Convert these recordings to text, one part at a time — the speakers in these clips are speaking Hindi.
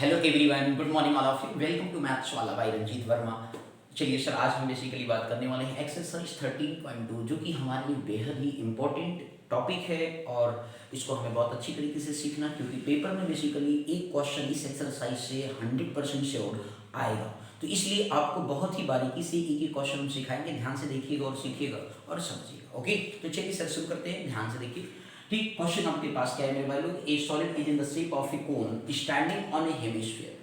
Hello everyone, good morning all of you. Welcome to maths वाला बाय रंजीत वर्मा। चलिए सर, आज हम बेसिकली बात करने वाले हैं एक्सरसाइज 13.2, जो कि हमारे लिए बेहद ही इंपॉर्टेंट टॉपिक है और इसको हमें बहुत अच्छी तरीके से सीखना, क्योंकि पेपर में बेसिकली एक क्वेश्चन इस एक्सरसाइज से 100% श्योर आएगा। तो इसलिए आपको बहुत ही बारीकी से एक एक क्वेश्चन हम सिखाएंगे। ध्यान से देखिएगा और सीखिएगा और समझिएगा। ओके, तो चलिए सर शुरू करते हैं। ध्यान से देखिए। ठीक, क्वेश्चन आपके पास क्या है मेरे भाई लोग? A solid is in the shape of a cone standing on a hemisphere.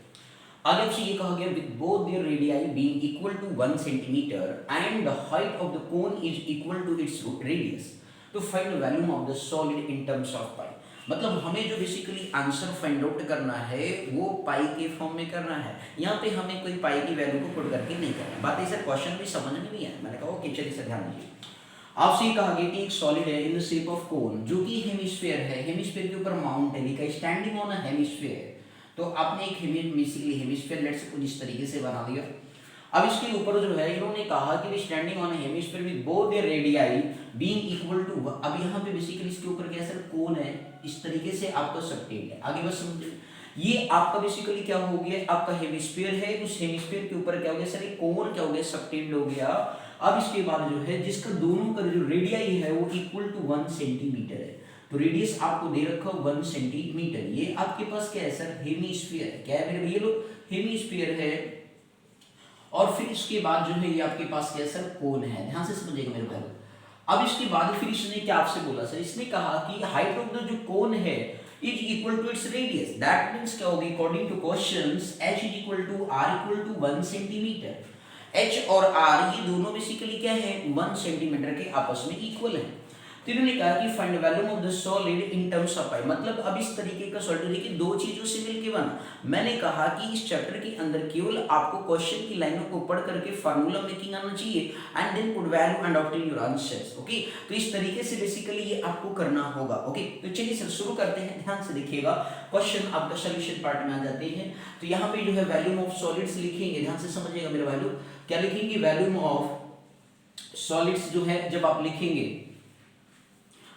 आगे आपसे ये कहा गया with both their radii being equal to 1 centimetre and the height of the cone is equal to its radius, तो find the value of the solid in terms of pi. मतलब हमें जो बेसिकली आंसर फाइंड आउट करना है वो पाई के फॉर्म में करना है। यहाँ पे हमें कोई पाई की वैल्यू को पुट करके नहीं करना। बात है सर, क्वेश्चन भी समझ में नहीं आया। मैंने कहा ओके, चलिए सर ध्यान दीजिए। आपसे ये कहा गया कि एक सॉलिड है इन द शेप ऑफ कोन, जो कि हेमिस्फीयर है। हेमिस्फीयर के ऊपर माउंट है, लिखा है स्टैंडिंग ऑन अ हेमिस्फीयर। तो आपने एक बेसिकली हेमिस्फीयर लेट से कुछ इस तरीके से बना दिया। अब इसके ऊपर जो है इन्होंने कहा कि standing on a hemisphere with both their radii being equal to. अब यहाँ पे बेसिकली इसके ऊपर क्या सर, कोन है। इस तरीके से आपका सबटेंड है। आगे बस समझिए, ये आपका बेसिकली क्या हो गया, आपका हेमिस्फीयर है। उस हेमिस्फीयर के ऊपर क्या हो गया सर, एक कोन क्या हो गया, सबटेंड हो गया। अब इसके बाद जो है जिसका दोनों का जो रेडियाई है वो इक्वल टू 1 सेंटीमीटर है। तो रेडियस आपको दे रखा 1 सेंटीमीटर। ये आपके पास क्या है सर, हेमिस्फीयर है। क्या है मेरे भैया लोग, हेमिस्फीयर है। और फिर इसके बाद जो है ये आपके पास क्या है सर, कोन है। ध्यान से समझिएगा मेरे भाई। अब इसके बाद फिर इसने क्या आपसे बोला सर, इसने कहा कि हाइट ऑफ द जो कोन है is equal to its radius. That means क्या होगी, according to questions h is equal to r equal to 1 centimetre. h और r ये दोनों बेसिकली क्या है, 1 सेंटीमीटर के आपस में इक्वल है। तो इन्होंने कहा कि find value of the solid in terms of pi. मतलब अब इस तरीके का सॉलिड देखिए दो चीजों से मिलके बना। मैंने कहा कि इस चैप्टर के अंदर केवल आपको क्वेश्चन की लाइनों को पढ़ करके फार्मूला मेकिंग आना चाहिए and then put value and obtain your answers. Okay, तो इस तरीके से बेसिकली ये आपको करना होगा। ओके, तो चलिए सर शुरू करते हैं। ध्यान से देखिएगा, क्वेश्चन आपका सॉल्यूशन पार्ट में आ जाते हैं। तो यहाँ पे जो है वैल्यूम ऑफ सॉलिड्स लिखेंगे। ध्यान से समझिएगा मेरे भाई लोग, क्या लिखेंगे, वैल्यूम ऑफ सॉलिड्स जो है जब आप लिखेंगे,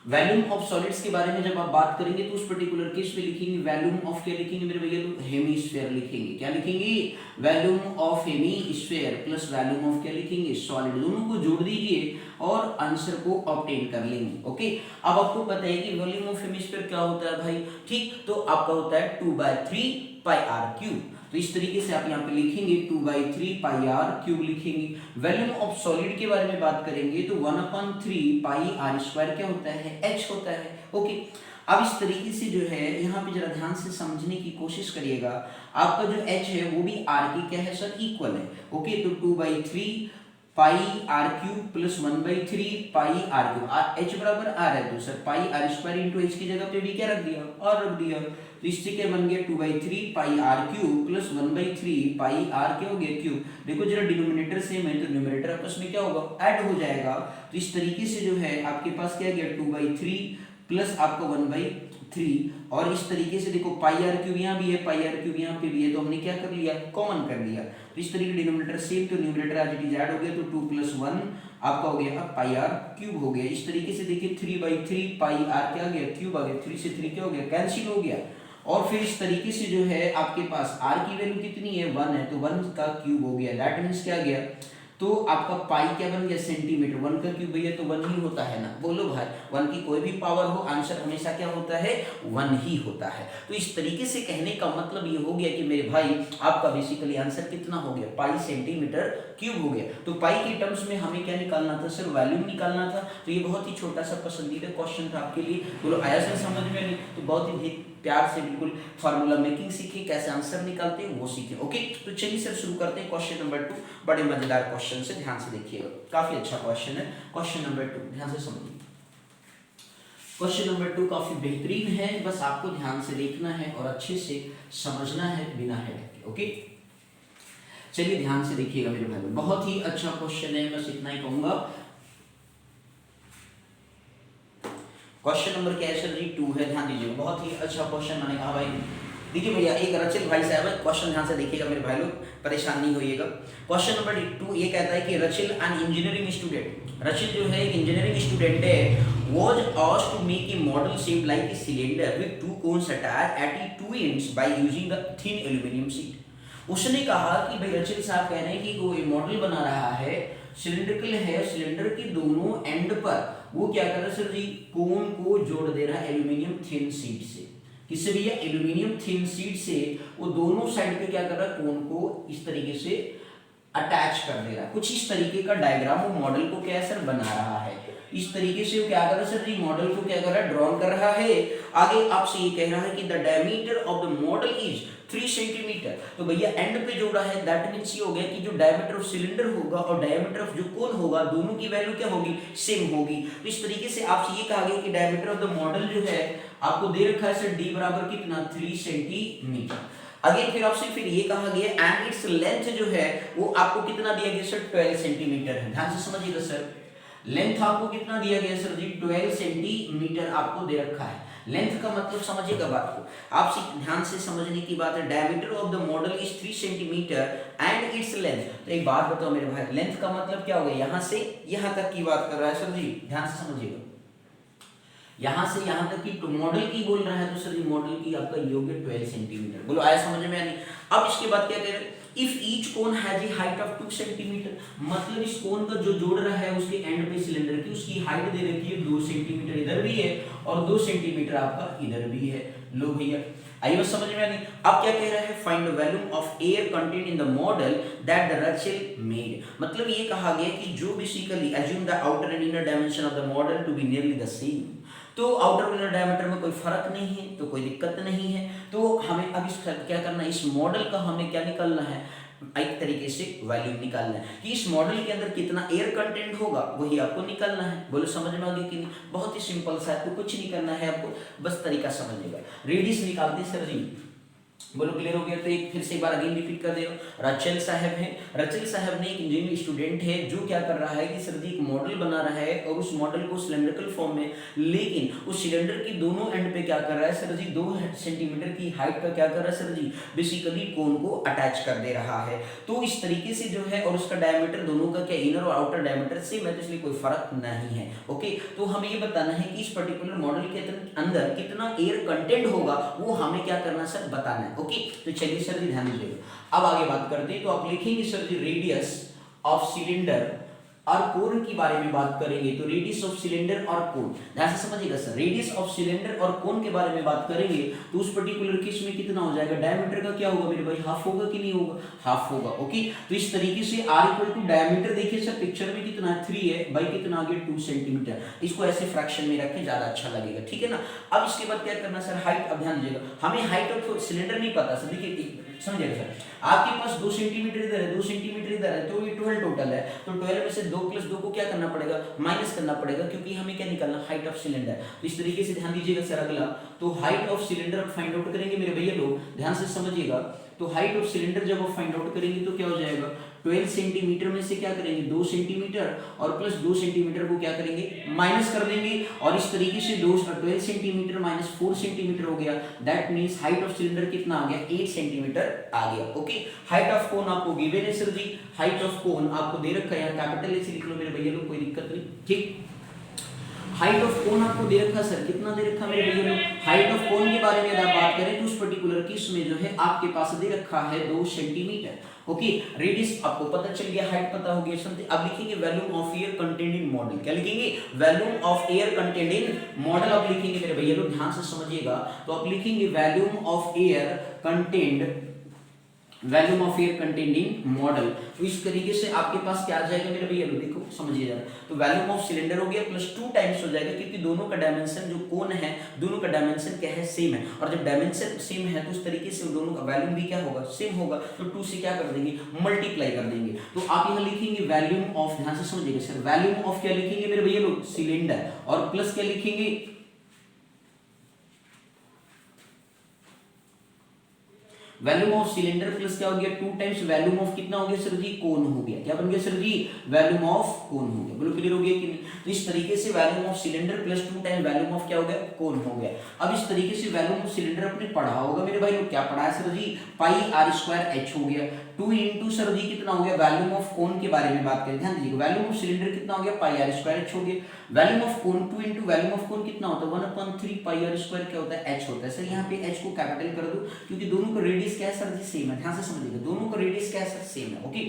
वैल्यूम ऑफ सॉलिड्स के बारे में जब आप बात करेंगे तो उस पर्टिकुलर केस में लिखेंगे वैल्यूम ऑफ, क्या लिखेंगे मेरे भैया लोग, हेमिस्फीयर लिखेंगे। क्या लिखेंगे, volume of hemisphere plus volume of क्या लिखेंगे, सॉलिड। दोनों को जोड़ दीजिए और आंसर को ऑब्टेन कर लेंगे। ओके, अब आपको पता है कि वॉल्यूम ऑफ हेमिस्फीयर क्या होता है भाई, ठीक, तो आपका होता है 2/3 पाई आर क्यूब। तो इस तरीके से आप यहाँ पे लिखेंगे 2/3 पाई आर क्यूब लिखेंगे। वैल्यूम ऑफ सॉलिड के बारे में बात करेंगे तो 1/3 पाई आर स्क्वायर क्या होता है, h होता है। ओके, अब इस तरीके से जो है यहाँ पे जरा ध्यान से समझने की कोशिश करिएगा। आपका जो h है वो भी r की क्या है सर, इक्वल है। ओके, तो 2/3 pi r cube plus 1/3 pi r cube. h बराबर r है तो sir pi r square into h की जगह पे भी क्या रख दिया, और रख दिया। तो इससे क्या बन गया, 2/3 pi r cube plus 1/3 pi r क्या हो गया, क्यूब। देखो जरा डिनोमिनेटर सेम है तो न्यूमरेटर आपस में क्या होगा, ऐड हो जाएगा। तो इस तरीके से जो है आपके पास क्या गया, 2/3 प्लस आपका 1/3। और इस तरीके से देखो पाई आर क्यूब यहाँ भी है, पाई आर क्यूब यहाँ पे भी है, तो हमने क्या कर लिया, कॉमन कर लिया। तो इस तरीके डिनोमिनेटर सेम तो न्यूमरेटर आज इट इज ऐड हो गया, तो 2 + 1 आपका हो गया पाई आर क्यूब हो गया। इस तरीके से देखिए 3/3 पाई आर क्या आ गया, क्यूब आ गया। 3 से 3 क्या हो गया, कैंसिल हो गया। और फिर इस तरीके से जो है आपके पास r की वैल्यू कितनी है, 1 है, तो 1 का क्यूब हो गया। दैट मींस क्या गया, तो आपका पाई क्या बन गया, सेंटीमीटर। 1 का क्यूब भैया तो 1 ही होता है ना, बोलो भाई। 1 की कोई भी पावर हो, आंसर हमेशा क्या होता है, 1 ही होता है। तो इस तरीके से कहने का मतलब ये हो गया कि मेरे भाई आपका बेसिकली आंसर कितना हो गया, पाई सेंटीमीटर क्यूब हो गया। तो पाई के टर्म्स में हमें क्या निकालना था सर, वैल्यूम निकालना था। तो ये बहुत ही छोटा सा पसंदीदा क्वेश्चन था आपके लिए। बोलो आया सर समझ में, नहीं तो बहुत ही प्यार से बिल्कुल फार्मूला मेकिंग सीखे, कैसे आंसर निकालते हैं वो सीखे। ओके, तो चलिए सर शुरू करते हैं क्वेश्चन नंबर 2। बड़े मजेदार क्वेश्चन से, ध्यान से देखिएगा, काफी अच्छा क्वेश्चन है। क्वेश्चन नंबर 2 ध्यान से समझिए। क्वेश्चन नंबर 2 काफी बेहतरीन है, बस आपको ध्यान से देखना है और अच्छे से समझना है बिना हेड के। ओके, चलिए ध्यान से देखिएगा मेरे भाई, बहुत ही अच्छा क्वेश्चन है, बस इतना ही कहूंगा। क्वेश्चन नंबर क्या है सर जी, 2 है। ध्यान दीजिए, बहुत ही अच्छा क्वेश्चन। मैंने कहा भाई देखिए भैया, एक रचिल भाई साहब है, क्वेश्चन ध्यान से देखिएगा मेरे भाई लोग, परेशान नहीं होइएगा। क्वेश्चन नंबर 2 ये कहता है कि रचिल एन इंजीनियरिंग स्टूडेंट, रचिल जो है एक इंजीनियरिंग स्टूडेंट है, was asked to make a model shaped like a cylinder with two cones attached at its two ends by using the thin aluminum sheet. उसने कहा कि भाई रचिल साहब कह रहे हैं कि वो मॉडल बना रहा है, सिलिंड्रिकल है, सिलेंडर के दोनों एंड पर वो क्या कर रहा है सर जी, कोन को जोड़ दे रहा है एल्यूमिनियम थिन शीट से। किससे भैया? एल्यूमिनियम थिन शीट से वो दोनों साइड पे क्या कर रहा है, कोन को इस तरीके से अटैच कर दे रहा है। कुछ इस तरीके का डायग्राम वो मॉडल को क्या सर बना रहा है। इस तरीके से वो क्या कर रहा है सर जी, मॉडल को क्या कर रहा है, ड्रॉ कर रहा है। आगे आपसे ये कह रहा है कि the diameter of the model is 3 centimetre. तो भैया एंड पे जोड़ा है, दैट मींस ये हो गया कि जो डायमीटर ऑफ सिलेंडर होगा और डायमीटर ऑफ जो कोन होगा, दोनों की वैल्यू क्या होगी, सेम होगी। तो इस तरीके से आपसे ये कहा गया कि डायमीटर ऑफ द मॉडल जो है आपको दे रखा है सर डी बराबर कितना, 3 सेंटीमीटर। अगेन फिर आपसे फिर ये कहा गया एंड इट्स लेंथ जो है वो आपको कितना दिया गया सर, 12 सेंटीमीटर है। ध्यान से समझिएगा सर, लेंथ आपको कितना दिया गया सर जी, 12 सेंटीमीटर आपको दे रखा है। लेंथ का मतलब समझिएगा बात को, आपसे ध्यान से समझने की बात है। Diameter of the model is 3 centimetre and its length. तो एक बात बताओ मेरे भाई, लेंथ का मतलब क्या हो गया, यहां से यहां तक की बात कर रहा है सर जी, ध्यान से समझिएगा। यहां से यहां तक की मॉडल की बोल रहा है तो सर जी मॉडल की आपका ये हो गया 12 सेंटीमीटर। बोलो आया समझ में या नहीं? अब इसके बाद क्या कह रहे हैं, if each cone has a height of 2 centimetre, मतलब इस कोन का जो जोड़ रहा है उसके एंड पे सिलेंडर की, उसकी हाइट दे रखी है 2 सेंटीमीटर इधर भी है और 2 सेंटीमीटर आपका इधर भी है। लो भैया आई बात समझ में आ नहीं? अब क्या कह रहा है, find the volume of air content in the model that the Rachel made. मतलब ये कहा गया कि जो basically assume the outer and inner dimension of the model to be nearly the same. तो आउटर और इनर डायमीटर में कोई फर्क नहीं है, तो कोई दिक्कत नहीं है। तो हमें अब इस क्या करना है, इस मॉडल का हमें क्या निकालना है, एक तरीके से वैल्यू निकालना है कि इस मॉडल के अंदर कितना एयर कंटेंट होगा, वही आपको निकालना है। बोलो समझ में आ गया कि नहीं? बहुत ही सिंपल सा है, तो कुछ नहीं करना है आपको, बस तरीका समझिएगा। रेडियस निकालते सर जी, बोलो क्लियर हो गया? तो एक फिर से एक बार अगेन रिपीट कर दे रहा हूं। रचिल साहब हैं, रचिल साहब ने एक इंजीनियरिंग स्टूडेंट है जो क्या कर रहा है कि सर जी एक मॉडल बना रहा है और उस मॉडल को सिलेंड्रिकल फॉर्म में, लेकिन उस सिलेंडर की दोनों एंड पे क्या कर रहा है सर जी, 2 सेंटीमीटर की हाइट पर क्या कर रहा है सर जी, बेसिकली कोन को अटैच कर दे रहा है। तो इस तरीके से जो है, और उसका डायमीटर दोनों का क्या इनर और आउटर डायमीटर सेम है, तो इसलिए कोई फर्क नहीं है। ओके, तो हमें ये बताना है कि इस पर्टिकुलर मॉडल के अंदर कितना एयर कंटेंट होगा, वो हमें क्या करना सर, बताना है। ओके, तो चलिए सर जी ध्यान दीजिएगा। अब आगे बात करते हैं, तो आप लिखेंगे sir ji radius of cylinder और कोन के बारे में बात करेंगे। तो रेडियस ऑफ सिलेंडर और कोन, ध्यान से समझिएगा सर, रेडियस ऑफ सिलेंडर और कोन के बारे में बात करेंगे तो उस पर्टिकुलर केस में कितना हो जाएगा, डायमीटर का क्या होगा मेरे भाई, हाफ होगा कि नहीं होगा, हाफ होगा। ओके, तो इस तरीके से r इक्वल टू डायमीटर, देखिए सर पिक्चर में कितना है 3 है, बाई कितना आ गया 2 सेंटीमीटर। इसको ऐसे फ्रैक्शन में रखें, ज्यादा अच्छा लगेगा, ठीक है ना। अब इसके बाद क्या करना सर, हाइट। अब ध्यान दीजिएगा, हमें हाइट ऑफ सिलेंडर नहीं पता सर, देखिए समझिएगा सर, आपके पास 2 सेंटीमीटर इधर है, 2 सेंटीमीटर इधर है, तो ये 12 टोटल है। तो 12 में से 2 + 2 को क्या करना पड़ेगा, माइनस करना पड़ेगा, क्योंकि हमें क्या निकालना, हाइट ऑफ सिलेंडर। तो इस तरीके से ध्यान दीजिएगा सर। अगला तो height of cylinder find out करेंगे मेरे भैया लोग, ध्यान से समझिएगा। तो हाइट ऑफ सिलेंडर जब आप फाइंड आउट करेंगे तो क्या हो जाएगा, 12 सेंटीमीटर में से क्या करेंगे, 2 सेंटीमीटर और प्लस 2 सेंटीमीटर को क्या करेंगे, माइनस कर देंगे। और इस तरीके से 12 सेंटीमीटर माइनस 4 सेंटीमीटर हो गया, that means height of cylinder कितना आ गया, 8 सेंटीमीटर आ गया। ओके, हाइट ऑफ कोन आपको गिवन है sir ji, height of cone आपको दे रखा है, यहाँ कैपिटल ए से लिख लो मेरे भैया लोग, कोई दिक्कत नहीं, ठीक। हाइट ऑफ कोन आपको दे रखा सर, कितना दे रखा मेरे भैया लोग, हाइट ऑफ कोन के बारे में अगर बात करें तो उस पर्टिकुलर केस में जो है आपके पास दे रखा है 2 सेंटीमीटर। ओके, रेडियस आपको पता चल गया, हाइट पता हो गया समथिंग। अब लिखेंगे volume of air content in model, क्या लिखेंगे, volume of air content in model आप लिखेंगे मेरे भैया लोग, ध्यान से समझिएगा। तो आप लिखेंगे volume of air content, volume of air content in model. तो इस तरीके से आपके पास क्या आ जाएगा मेरे भैया लोग, देखो समझिए जरा। तो वॉल्यूम ऑफ सिलेंडर हो गया प्लस 2 टाइम्स हो जाएगा, क्योंकि दोनों का डायमेंशन जो कोन है, दोनों का डायमेंशन क्या है, सेम है। और जब डायमेंशन सेम है तो उस तरीके से दोनों का वॉल्यूम भी क्या होगा, सेम होगा। तो 2 से क्या कर देंगे, मल्टीप्लाई कर देंगे। तो आप यहाँ लिखेंगे वॉल्यूम ऑफ, ध्यान से समझिएगा सर, वॉल्यूम ऑफ क्या लिखेंगे मेरे भैया लोग, सिलेंडर, और प्लस क्या लिखेंगे, वॉल्यूम ऑफ सिलेंडर प्लस क्या हो गया, 2 टाइम्स वॉल्यूम ऑफ कितना हो गया सर जी, कोन हो गया। क्या बन गया sir ji, volume of cone हो गया। बोलो क्लियर हो गया कि नहीं। तो इस तरीके से volume of cylinder plus 2 times volume of क्या हो गया, कोन हो गया। अब इस तरीके से वॉल्यूम ऑफ सिलेंडर अपने पढ़ा होगा मेरे भाई लोग, क्या पढ़ा है सर जी, पाई r² h हो गया, 2 इंटू सर जी कितना हो गया, वॉल्यूम ऑफ कोन के बारे में बात करें, ध्यान दीजिएगा, वॉल्यूम ऑफ सिलेंडर कितना हो गया, पाई आर स्क्वायर एच हो गया, volume of cone 2 into volume of कोन कितना होता है 1/3 पाई आर स्क्वायर क्या होता है, एच होता है। सर यहाँ पे एच को कैपिटल कर दो क्योंकि दोनों का रेडियस क्या है सर जी, सेम है, ध्यान से समझिएगा, दोनों का रेडियस क्या है सर, सेम है। ओके,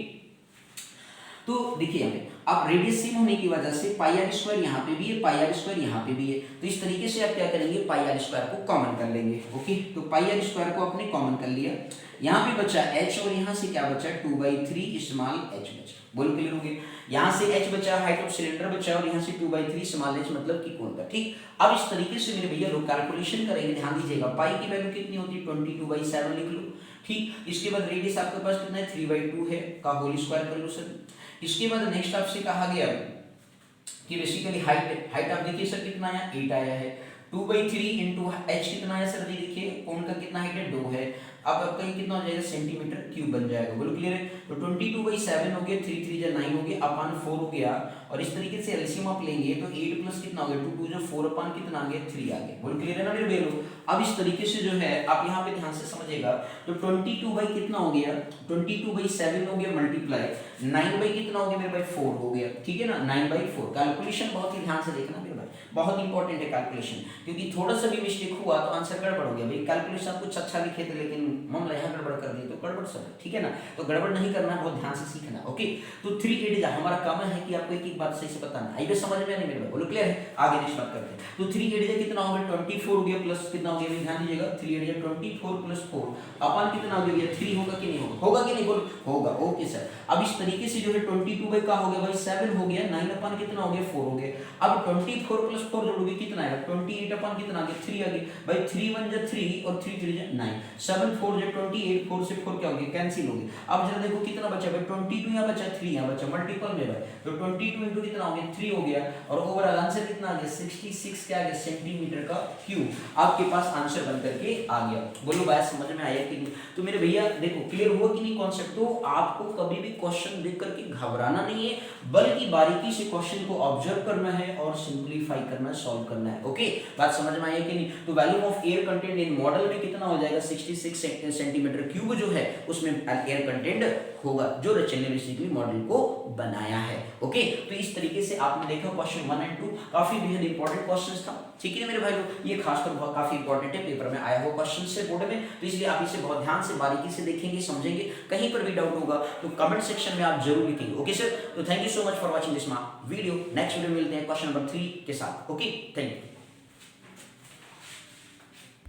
तो देखिए यहाँ पे अब रेडियस सेम होने की वजह से पाई आर स्क्वायर यहाँ पे भी है, पाई आर स्क्वायर यहाँ पे भी है, तो इस तरीके से आप क्या करेंगे, पाई आर स्क्वायर को कॉमन कर लेंगे। ओके, तो पाई आर स्क्वायर को आपने कॉमन कर लिया, यहाँ पे बचा h और यहाँ से क्या बचा 2/3 स्मॉल h बचा, बोलो क्लियर हो गया, यहाँ से h बचा, हाइट ऑफ सिलेंडर बचा, और यहाँ से 2/3 स्मॉल h मतलब कि कोण का। ठीक, अब इस तरीके से मेरे भैया लोग कैलकुलेशन करेंगे, ध्यान दीजिएगा, पाई की वैल्यू कितनी होती है 22/7 लिख लो। ठीक, इसके बाद रेडियस आपके पास कितना है 3/2 है का होल स्क्वायर कर लो सर। इसके बाद नेक्स्ट आपसे कहा गया कि बेसिकली हाइट आप देखिए सर कितना आया 8 आया है, 2/3 इंटू h कितना है सर जी, देखिए कोण का कितना हाइट है 2 है, अब आपका ये कितना हो जाएगा सेंटीमीटर क्यूब बन जाएगा, बोलो क्लियर है। तो 22/7 हो गया, 3 3 जा 9 हो गया, अपन 4 हो गया, और इस तरीके से एलसीएम आप लेंगे तो 8 प्लस कितना हो गया 2 2 जो 4 अपन कितना आ गया 3 आ गया, बोलो क्लियर है ना मेरे बेलो। अब इस तरीके से जो है आप यहाँ पे ध्यान से समझिएगा, तो 22 बाई कितना हो गया 22/7 हो गया मल्टीप्लाई 9 बाई कितना हो गया मेरे भाई 4 हो गया, ठीक है ना, 9/4। कैलकुलेशन बहुत ही ध्यान से देखना मेरे भाई, बहुत इंपॉर्टेंट है कैलकुलेशन, क्योंकि थोड़ा सा भी मिस्टेक हुआ तो आंसर गड़बड़ हो गया भाई। कैलकुलेशन कुछ अच्छा लिखे थे लेकिन मामला यहाँ गड़बड़ कर दिए तो गड़बड़ सब है, ठीक है ना, तो गड़बड़ नहीं करना, बहुत ध्यान से सीखना। ओके, तो 3 8 हमारा काम है कि आपको एक एक बात सही से बताना, आई समझ में नहीं मेरे भाई, बोलो क्लियर है। आगे नेक्स्ट बात करते हैं, तो 3 8 कितना हो गया 24 हो गया, प्लस कितना हो गया ध्यान दीजिएगा 3 8 24 प्लस 4 अपन कितना हो गया 3 होगा कि नहीं होगा, होगा कि नहीं, बोलो होगा। ओके सर, अब इस तरीके से जो है 22 बाई का हो गया भाई 7 हो गया, 9 अपन कितना हो गया 4 हो गया, अब 24 प्लस 4 जोड़ोगे कितना आएगा 28 अपन कितना आ गया 3 आ गया भाई, 3 1 जा 3 और 3 3 जा 9, 7 4 जा 28, 4 से 4 क्या हो गया कैंसिल हो गया। अब जरा देखो कितना बचा भाई 22 यहाँ बचा 3 यहाँ बचा, मल्टीपल में भाई, तो 22 इंटू कितना हो गया 3 हो गया, और ओवरऑल आंसर कितना आ गया 66 क्या आ गया सेंटीमीटर का क्यूब, आपके पास आंसर बन करके आ गया। बोलो बात समझ में आया कि नहीं। तो मेरे भैया देखो क्लियर हुआ कि नहीं कॉन्सेप्ट। तो आपको कभी भी क्वेश्चन देख करके घबराना नहीं है, बल्कि बारीकी से क्वेश्चन को ऑब्जर्व करना है और सिंपलीफाई करना है, सॉल्व करना है। ओके, बात समझ में आई कि नहीं। तो volume of air content in model में कितना हो जाएगा 66 सेंटीमीटर क्यूब जो है उसमें एयर कंटेंट होगा, जो रचल ने बेसिकली मॉडल को बनाया है। ओके, तो इस तरीके से आपने देखा क्वेश्चन 1 एंड 2 काफी बेहद इंपॉर्टेंट क्वेश्चंस था, ठीक है मेरे भाई लोग, ये खासकर बहुत काफी इंपॉर्टेंट है, पेपर में आया हुआ क्वेश्चन से बोर्ड में, तो इसलिए आप इसे बहुत ध्यान से बारीकी से देखेंगे समझेंगे, कहीं पर भी डाउट होगा तो कमेंट सेक्शन में आप जरूर लिखेंगे। ओके सर, तो thank you so much for watching this video. Next video में मिलते हैं क्वेश्चन नंबर 3 के साथ। Okay, thank you.